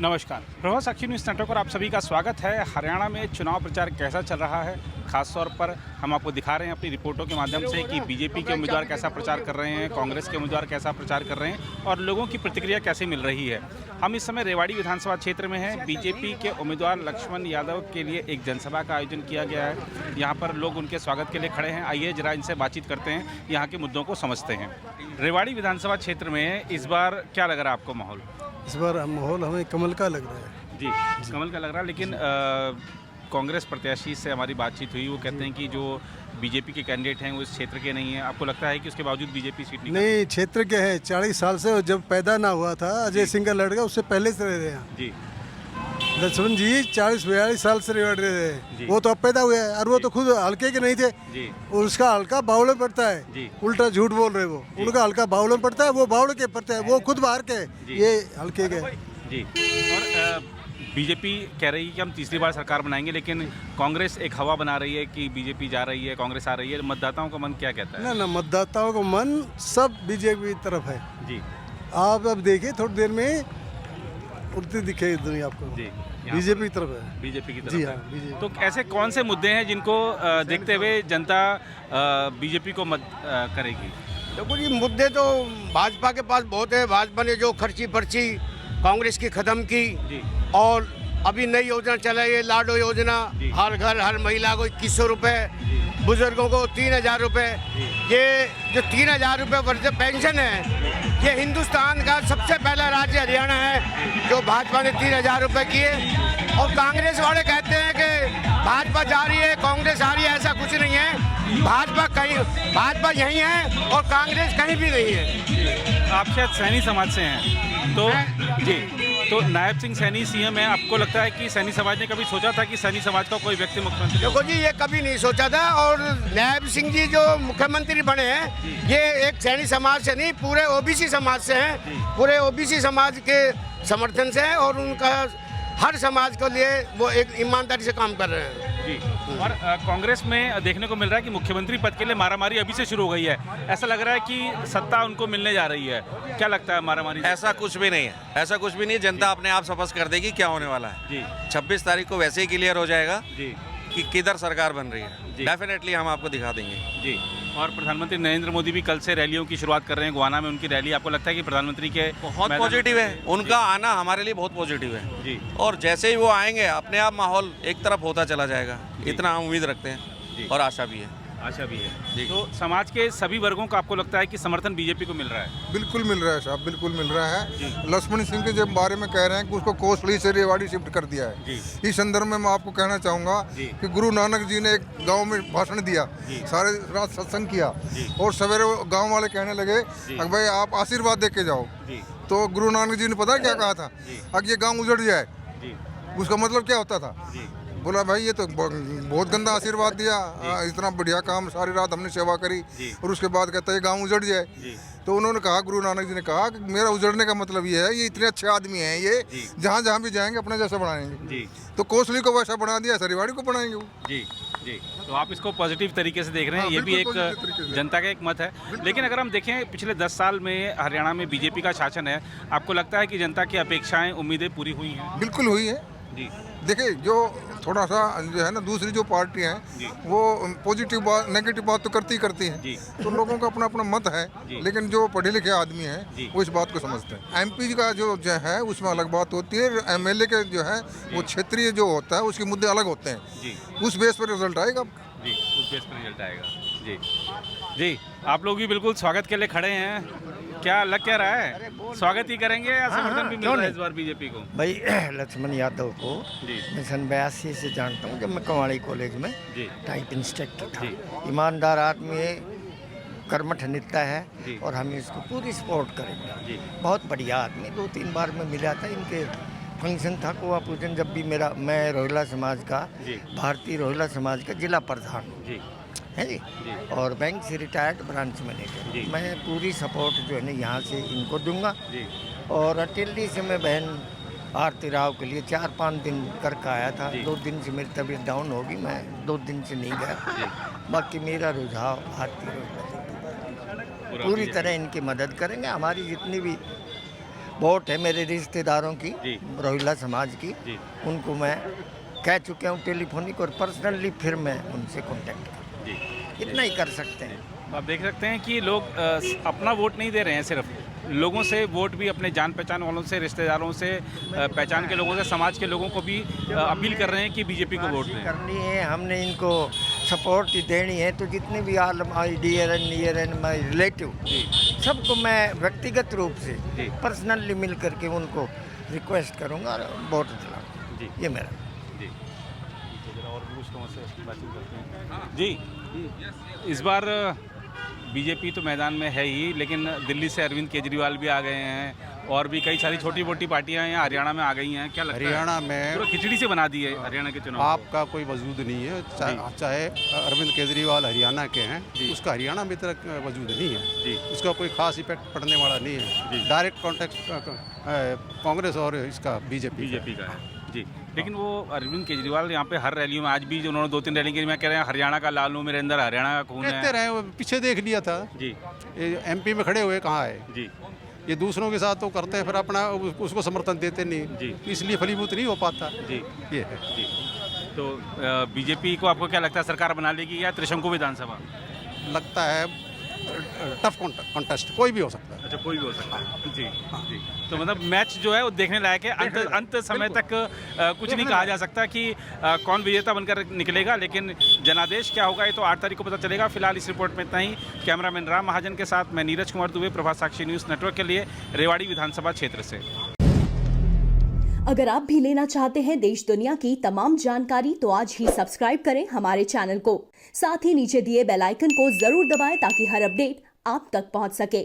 नमस्कार, प्रभात साक्षी news network पर आप सभी का स्वागत है। हरियाणा में चुनाव प्रचार कैसा चल रहा है, खासतौर पर हम आपको दिखा रहे हैं अपनी रिपोर्टों के माध्यम से कि बीजेपी के उम्मीदवार कैसा प्रचार कर रहे हैं, कांग्रेस के उम्मीदवार कैसा प्रचार कर रहे हैं और लोगों की प्रतिक्रिया कैसे मिल रही है। हम इस समय रेवाड़ी विधानसभा क्षेत्र में हैं। बीजेपी के उम्मीदवार लक्ष्मण यादव के लिए एक जनसभा का आयोजन किया गया है। यहाँ पर लोग उनके स्वागत के लिए खड़े हैं। आइए जरा इनसे बातचीत करते हैं, यहाँ के मुद्दों को समझते हैं। रेवाड़ी विधानसभा क्षेत्र में इस बार क्या लग रहा है आपको माहौल? इस बार माहौल हमें कमल का लग रहा है। जी, कमल का लग रहा है, लेकिन कांग्रेस प्रत्याशी से हमारी बातचीत हुई, वो कहते हैं कि जो बीजेपी के कैंडिडेट हैं वो इस क्षेत्र के नहीं हैं। आपको लगता है कि उसके बावजूद बीजेपी सीट नहीं, क्षेत्र के हैं। 40 साल से जब पैदा ना हुआ था अजय सिंह का लड़का, उससे पहले से रह रहे हैं जी। लक्ष्मण जी 40-42 साल से रेवाड़ी रह रहे हैं। वो तो अब पैदा हुए हैं और वो तो खुद हल्के के नहीं थे जी। और उसका हल्का बावड़े पड़ता है जी। उल्टा झूठ बोल रहे वो, उनका हल्का बावड़े पड़ता है, वो बावड़े के पड़ता है, वो खुद बाहर के, ये हल्के के जी। और बीजेपी कह रही है कि हम तीसरी बार सरकार बनाएंगे, लेकिन कांग्रेस एक हवा बना रही है कि बीजेपी जा रही है, कांग्रेस आ रही है। मतदाताओं का मन क्या कहता है? ना, मतदाताओं का मन सब बीजेपी की तरफ है जी। आप अब देखिए थोड़ी देर में उड़ती दिखेगी दुनिया आपको जी, बीजेपी की तरफ है। बीजेपी की तरफ जी है। हाँ, बीजेपी। तो ऐसे कौन से मुद्दे हैं जिनको देखते हुए जनता बीजेपी को मत करेगी? देखो जी, मुद्दे तो भाजपा के पास बहुत है। भाजपा ने जो खर्ची पर्ची कांग्रेस की खत्म की जी। और अभी नई योजना चलाई है, लाडो योजना। हर घर हर महिला को 2100 रुपये, बुजुर्गों को 3000 रुपये। ये जो 3000 रुपये वर्ष पेंशन है, ये हिंदुस्तान का सबसे पहला राज्य हरियाणा है जो भाजपा ने 3000 रुपये किए। और कांग्रेस वाले कहते हैं कि भाजपा जा रही है, कांग्रेस आ रही है। ऐसा कुछ नहीं है। भाजपा यहीं है और कांग्रेस कहीं भी नहीं है। आप शायद सैनी समाज से हैं, तो जी, तो नायब सिंह सैनी सीएम है। आपको लगता है कि सैनी समाज ने कभी सोचा था कि सैनी समाज का कोई व्यक्ति मुख्यमंत्री? देखो जी, ये कभी नहीं सोचा था। और नायब सिंह जी जो मुख्यमंत्री बने हैं, ये एक सैनी समाज से नहीं, पूरे ओबीसी समाज से हैं। पूरे ओबीसी समाज के समर्थन से है और उनका हर समाज के लिए वो एक ईमानदारी से काम कर रहे हैं जी। और कांग्रेस में देखने को मिल रहा है कि मुख्यमंत्री पद के लिए मारामारी अभी से शुरू हो गई है। ऐसा लग रहा है कि सत्ता उनको मिलने जा रही है। क्या लगता है मारामारी? ऐसा कुछ भी नहीं है, ऐसा कुछ भी नहीं है। जनता अपने आप स्पष्ट कर देगी क्या होने वाला है जी। 26 तारीख को वैसे ही क्लियर हो जाएगा जी कि किधर सरकार बन रही है। जी। डेफिनेटली हम आपको दिखा देंगे जी। और प्रधानमंत्री नरेंद्र मोदी भी कल से रैलियों की शुरुआत कर रहे हैं। गोवाना में उनकी रैली। आपको लगता है कि प्रधानमंत्री के बहुत पॉजिटिव है उनका आना, हमारे लिए बहुत पॉजिटिव है जी। और जैसे ही वो आएंगे अपने आप माहौल एक तरफ होता चला जाएगा, इतना हम उम्मीद रखते हैं और आशा भी है। आशा भी है जी। तो समाज के सभी वर्गों का आपको लगता है कि समर्थन बीजेपी को मिल रहा है? बिल्कुल मिल रहा है साहब, बिल्कुल मिल रहा है। लक्ष्मण सिंह के जब बारे में कह रहे हैं कि उसको कोसली से रेवाड़ी शिफ्ट कर दिया है, इस संदर्भ में मैं आपको कहना चाहूँगा कि गुरु नानक जी ने एक गांव में भाषण दिया, सारे रात सत्संग किया और सवेरे गांव वाले कहने लगे कि भाई आप आशीर्वाद दे के जाओ। तो गुरु नानक जी ने पता क्या कहा था? अगर ये गाँव उजड़ जाए, उसका मतलब क्या होता था? बोला भाई ये तो बहुत गंदा आशीर्वाद दिया, इतना बढ़िया काम, सारी रात हमने सेवा करी और उसके बाद कहता है गांव उजड़ जाए। तो उन्होंने कहा, गुरु नानक जी ने कहा कि मेरा उजड़ने का मतलब ये है, ये इतने अच्छे आदमी हैं, ये जहाँ जहाँ भी जाएंगे अपने जैसा बनाएंगे। तो कोसली को वैसा बना दिया, रेवाड़ी को बनाएंगे वो। जी जी। तो आप इसको पॉजिटिव तरीके से देख रहे हैं। ये भी एक जनता का एक मत है। लेकिन अगर हम देखें पिछले 10 साल में हरियाणा में बीजेपी का शासन है, आपको लगता है कि जनता की अपेक्षाएं, उम्मीदें पूरी हुई हैं? बिल्कुल हुई है जी। देखिए, जो थोड़ा सा जो है ना, दूसरी जो पार्टी हैं वो पॉजिटिव बात, नेगेटिव बात तो करती हैं। तो लोगों का अपना अपना मत है, लेकिन जो पढ़े लिखे आदमी हैं वो इस बात को समझते हैं। एमपी का जो है उसमें अलग बात होती है। एमएलए के जो है वो क्षेत्रीय जो होता है उसके मुद्दे अलग होते हैं। उस बेस पर रिजल्ट आएगा जी, उस बेस पर रिजल्ट आएगा। जी जी। आप लोग भी बिल्कुल स्वागत के लिए खड़े हैं। क्या लग क्या रहा है? स्वागत ही करेंगे या समर्थन भी मिल रहा है इस बार बीजेपी को? भाई लक्ष्मण यादव को मैं सन 82 से जानता हूँ, जब मैं कवाड़ी कॉलेज में टाइप इंस्ट्रक्टर था। ईमानदार आदमी है, कर्मठ नेता है और हम इसको पूरी सपोर्ट करेंगे। बहुत बढ़िया आदमी, 2-3 बार मैं मिला था। इनके फंक्शन था कोआ पूजन, जब भी मैं रोहिला समाज का, भारतीय रोहिला समाज का जिला प्रधान है जी, और बैंक से रिटायर्ड ब्रांच मैनेजर। मैं पूरी सपोर्ट जो है ना यहाँ से इनको दूंगा। और अटेली से मैं बहन आरती राव के लिए 4-5 दिन करके आया था। 2 दिन से मेरी तबीयत डाउन होगी, मैं 2 दिन से नहीं गया। बाकी मेरा रुझाव भारतीय रोहिला, पूरी तरह इनकी मदद करेंगे। हमारी जितनी भी वोट है मेरे रिश्तेदारों की, जी। रोहिला समाज की, जी। उनको मैं कह चुका हूँ टेलीफोनिक और पर्सनली, फिर मैं उनसे कांटेक्ट करूँ, जी। इतना ही कर सकते हैं। आप देख सकते हैं कि लोग अपना वोट नहीं दे रहे हैं, सिर्फ लोगों से वोट भी, अपने जान पहचान वालों से, रिश्तेदारों से, पहचान के लोगों से, समाज के लोगों को भी अपील कर रहे हैं कि बीजेपी को वोट दें। करनी है, हमने इनको सपोर्ट देनी है, तो जितने भी all my dear and my relative, सबको मैं व्यक्तिगत रूप से जी। पर्सनली मिल करके उनको रिक्वेस्ट करूँगा और वोट दिलाऊंगा। जी। ये मेरा जी। और कुछ लोगों से बातचीत करते हैं। जी, इस बार बीजेपी तो मैदान में है ही, लेकिन दिल्ली से अरविंद केजरीवाल भी आ गए हैं और भी कई सारी छोटी मोटी पार्टियां यहाँ हरियाणा में आ गई हैं। क्या लगता है? हरियाणा में पूरा खिचड़ी से बना दी है हरियाणा के चुनाव को। आपका कोई वजूद नहीं है, चाहे अरविंद केजरीवाल हरियाणा के हैं, उसका हरियाणा में तक वजूद नहीं है जी। उसका कोई खास इफेक्ट पड़ने वाला नहीं है। डायरेक्ट कॉन्टेक्ट कांग्रेस और इसका बीजेपी का है जी। लेकिन वो अरविंद केजरीवाल यहाँ पे हर रैलियों में, आज भी उन्होंने 2-3 रैली की, मैं कह रहे हैं हरियाणा का लालू मेरे अंदर हरियाणा का खून कहते है। रहे, वो पीछे देख लिया था जी। एमपी में खड़े हुए कहाँ है जी। ये दूसरों के साथ तो करते हैं, फिर अपना उसको समर्थन देते नहीं जी। इसलिए फलीभूत नहीं हो पाता। जी। ये है जी। तो बीजेपी को आपको क्या लगता है, सरकार बना लेगी या त्रिशंकु विधानसभा? लगता है टफ कॉन्टेस्ट कोई भी हो सकता है। अच्छा, कोई भी हो सकता है। जी। जी। तो मतलब मैच जो है वो देखने लायक है। अंत समय तक कुछ नहीं कहा जा सकता कि कौन विजेता बनकर निकलेगा, लेकिन जनादेश क्या होगा ये तो 8 तारीख को पता चलेगा। फिलहाल इस रिपोर्ट में इतना ही। कैमरामैन राम महाजन के साथ मैं नीरज कुमार दुबे, प्रभात साक्षी न्यूज़ नेटवर्क के लिए, रेवाड़ी विधानसभा क्षेत्र से। अगर आप भी लेना चाहते हैं देश दुनिया की तमाम जानकारी, तो आज ही सब्सक्राइब करें हमारे चैनल को। साथ ही नीचे दिए बेल आइकन को जरूर दबाएं ताकि हर अपडेट आप तक पहुंच सके।